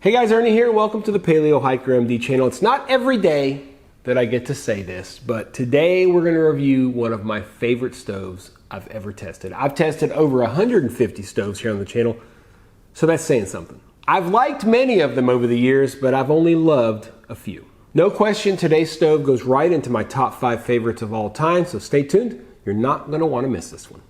Hey guys, Ernie here. Welcome to the PaleoHikerMD channel. It's not every day that I get to say this, but today we're going to review one of my favorite stoves I've ever tested. I've tested over 150 stoves here on the channel, so that's saying something. I've liked many of them over the years, but I've only loved a few. No question, today's stove goes right into my top 5 favorites of all time, so stay tuned. You're not going to want to miss this one.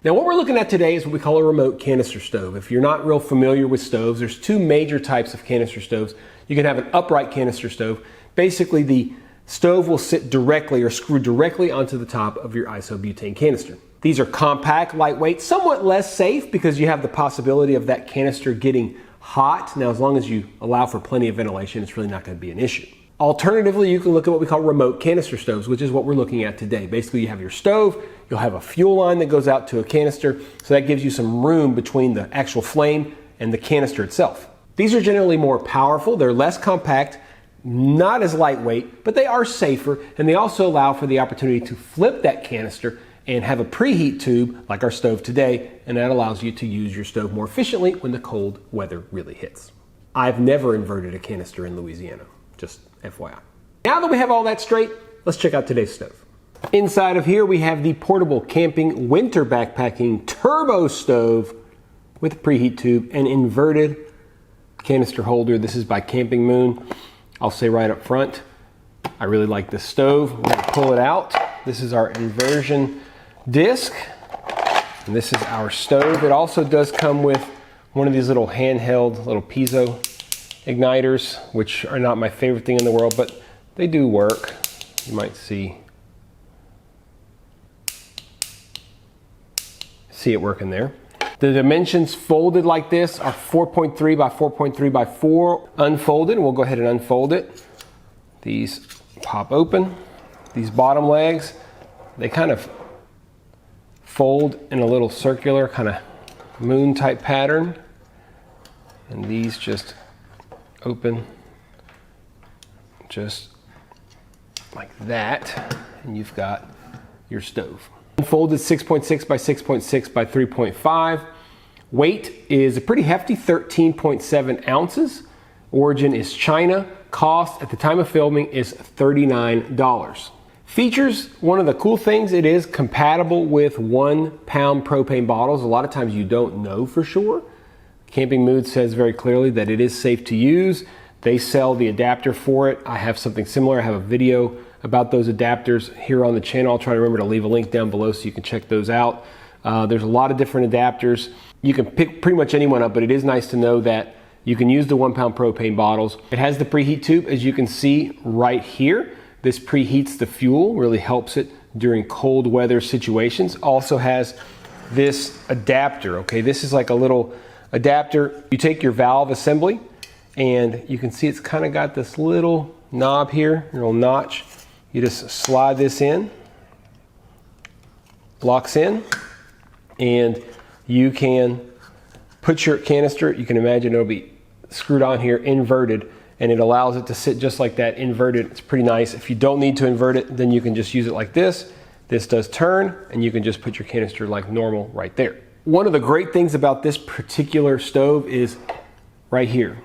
Now what we're looking at today is what we call a remote canister stove. If you're not real familiar with stoves, there's two major types of canister stoves. You can have an upright canister stove. Basically the stove will sit directly or screw directly onto the top of your isobutane canister. These are compact, lightweight, somewhat less safe because you have the possibility of that canister getting hot. Now as long as you allow for plenty of ventilation, it's really not going to be an issue. Alternatively, you can look at what we call remote canister stoves, which is what we're looking at today. Basically, you have your stove, you'll have a fuel line that goes out to a canister, so that gives you some room between the actual flame and the canister itself. These are generally more powerful, they're less compact, not as lightweight, but they are safer, and they also allow for the opportunity to flip that canister and have a preheat tube like our stove today, and that allows you to use your stove more efficiently when the cold weather really hits. I've never inverted a canister in Louisiana. Just FYI. Now that we have all that straight, let's check out today's stove. Inside of here we have the portable camping winter backpacking turbo stove with a preheat tube and inverted canister holder. This is by campingmoon. I'll say right up front, I really like this stove. We're going to pull it out. This is our inversion disc, and this is our stove. It also does come with one of these little handheld little piezo igniters, which are not my favorite thing in the world, but they do work. You might see it working there. The dimensions folded like this are 4.3 by 4.3 by 4 unfolded. We'll go ahead and unfold it. These pop open. These bottom legs, they kind of fold in a little circular kind of moon type pattern, and these just open just like that, and you've got your stove. Folded 6.6 by 6.6 by 3.5. Weight is a pretty hefty 13.7 ounces. Origin is China. Cost at the time of filming is $39. Features, one of the cool things, it is compatible with 1 pound propane bottles. A lot of times you don't know for sure. campingmoon says very clearly that it is safe to use. They sell the adapter for it. I have something similar. I have a video about those adapters here on the channel. I'll try to remember to leave a link down below so you can check those out. There's a lot of different adapters. You can pick pretty much any one up, but it is nice to know that you can use the 1 pound propane bottles. It has the preheat tube, as you can see right here. This preheats the fuel, really helps it during cold weather situations. Also has this adapter, okay? This is like a little adapter. You take your valve assembly, and you can see it's kind of got this little knob here, little notch. You just slide this in, locks in, and you can put your canister, you can imagine it'll be screwed on here, inverted, and it allows it to sit just like that, inverted. It's pretty nice. If you don't need to invert it, then you can just use it like this. This does turn, and you can just put your canister like normal right there. One of the great things about this particular stove is right here.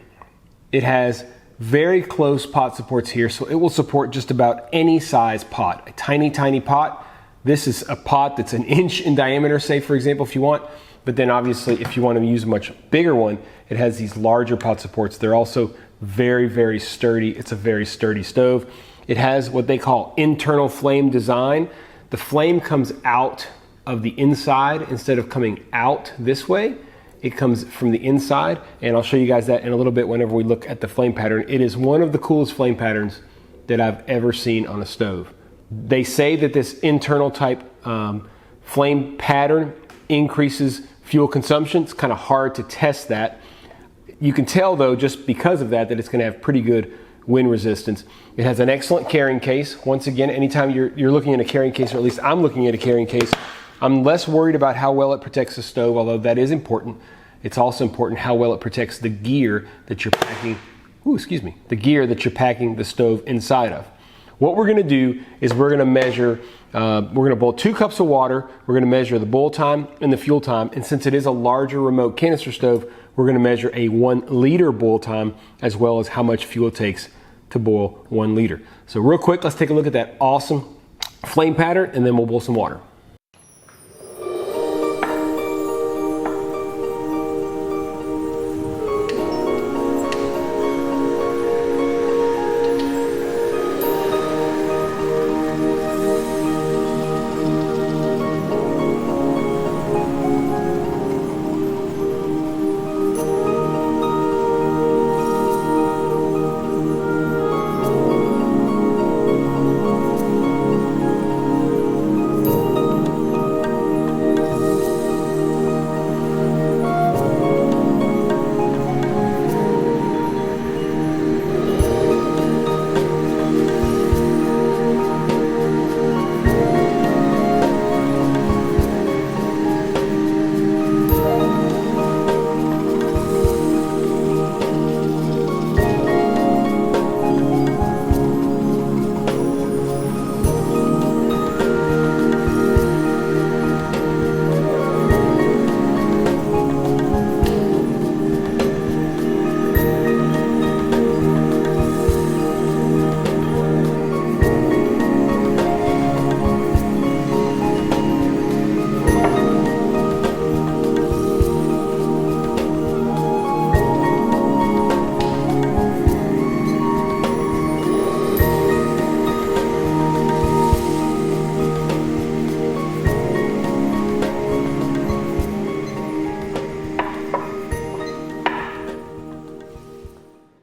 It has very close pot supports here, so it will support just about any size pot. A tiny, tiny pot. This is a pot that's 1 inch in diameter, say for example, if you want. But then obviously if you want to use a much bigger one, it has these larger pot supports. They're also very, very sturdy. It's a very sturdy stove. It has what they call internal flame design. The flame comes out of the inside instead of coming out this way. It comes from the inside, and I'll show you guys that in a little bit whenever we look at the flame pattern. It is one of the coolest flame patterns that I've ever seen on a stove. They say that this internal type flame pattern increases fuel consumption. It's kind of hard to test that. You can tell though, just because of that it's gonna have pretty good wind resistance. It has an excellent carrying case. Once again, anytime you're looking at a carrying case, or at least I'm looking at a carrying case, I'm less worried about how well it protects the stove, although that is important. It's also important how well it protects the gear that you're packing, the gear that you're packing the stove inside of. What we're gonna do is we're gonna measure We're gonna boil 2 cups of water. We're gonna measure the boil time and the fuel time. And since it is a larger remote canister stove, we're gonna measure a 1 liter boil time as well as how much fuel it takes to boil 1 liter. So real quick, let's take a look at that awesome flame pattern and then we'll boil some water.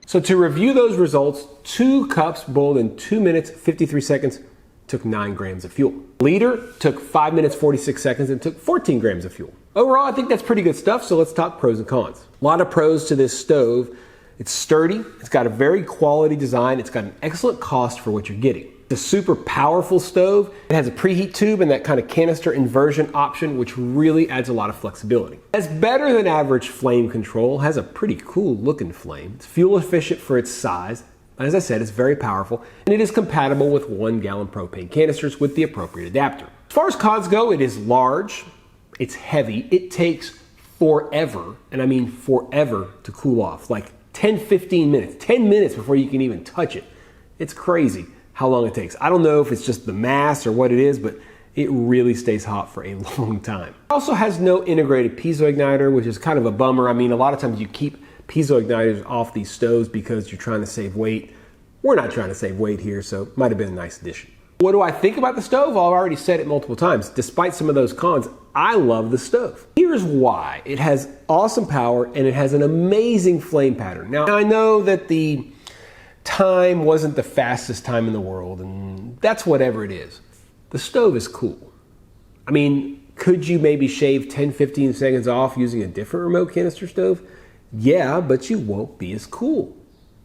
So to review those results, 2 cups boiled in 2 minutes, 53 seconds, took 9 grams of fuel. Liter took 5 minutes, 46 seconds, and took 14 grams of fuel. Overall, I think that's pretty good stuff, so let's talk pros and cons. A lot of pros to this stove. It's sturdy, it's got a very quality design, it's got an excellent cost for what you're getting. It's a super powerful stove. It has a preheat tube and that kind of canister inversion option, which really adds a lot of flexibility. It has better than average flame control, has a pretty cool looking flame. It's fuel efficient for its size. As I said, it's very powerful, and it is compatible with 1-gallon propane canisters with the appropriate adapter. As far as cons go, it is large, it's heavy, it takes forever, and I mean forever, to cool off. Like 10 minutes before you can even touch it. It's crazy how long it takes. I don't know if it's just the mass or what it is, but it really stays hot for a long time. It also has no integrated piezo igniter, which is kind of a bummer. I mean, a lot of times you keep piezo igniters off these stoves because you're trying to save weight. We're not trying to save weight here, so it might have been a nice addition. What do I think about the stove? I've already said it multiple times. Despite some of those cons, I love the stove. Here's why. It has awesome power and it has an amazing flame pattern. Now, I know that the time wasn't the fastest time in the world, and that's whatever it is. The stove is cool. I mean, could you maybe shave 10-15 seconds off using a different remote canister stove? Yeah, but you won't be as cool.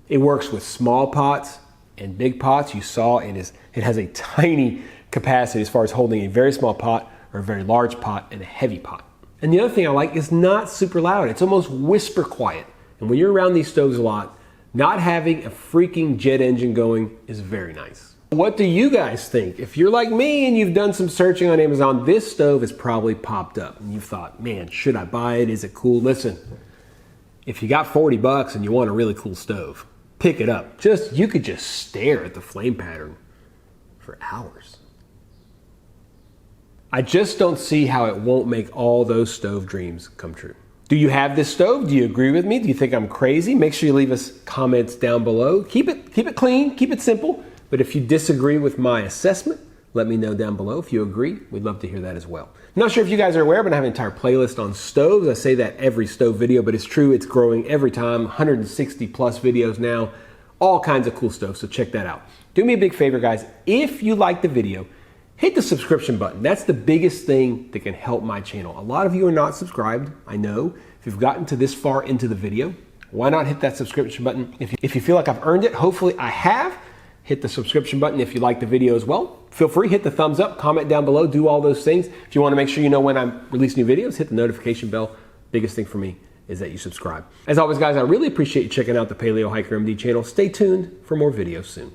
It works with small pots and big pots. You saw it has a tiny capacity as far as holding a very small pot or a very large pot and a heavy pot. And the other thing I like is not super loud. It's almost whisper quiet. And when you're around these stoves a lot, not having a freaking jet engine going is very nice. What do you guys think? If you're like me and you've done some searching on Amazon, this stove has probably popped up and you've thought, man, should I buy it? Is it cool? Listen, if you got 40 bucks and you want a really cool stove, pick it up. You could just stare at the flame pattern for hours. I just don't see how it won't make all those stove dreams come true. Do you have this stove? Do you agree with me? Do you think I'm crazy? Make sure you leave us comments down below. Keep it clean, keep it simple. But if you disagree with my assessment, let me know down below. If you agree, we'd love to hear that as well. I'm not sure if you guys are aware, but I have an entire playlist on stoves. I say that every stove video, but it's true. It's growing every time. 160 plus videos now. All kinds of cool stoves, so check that out. Do me a big favor, guys. If you like the video, hit the subscription button. That's the biggest thing that can help my channel. A lot of you are not subscribed, I know. If you've gotten to this far into the video, why not hit that subscription button? If you feel like I've earned it, hopefully I have. Hit the subscription button if you like the video as well. Feel free, hit the thumbs up, comment down below, do all those things. If you want to make sure you know when I release new videos, hit the notification bell. Biggest thing for me is that you subscribe. As always, guys, I really appreciate you checking out the PaleoHikerMD channel. Stay tuned for more videos soon.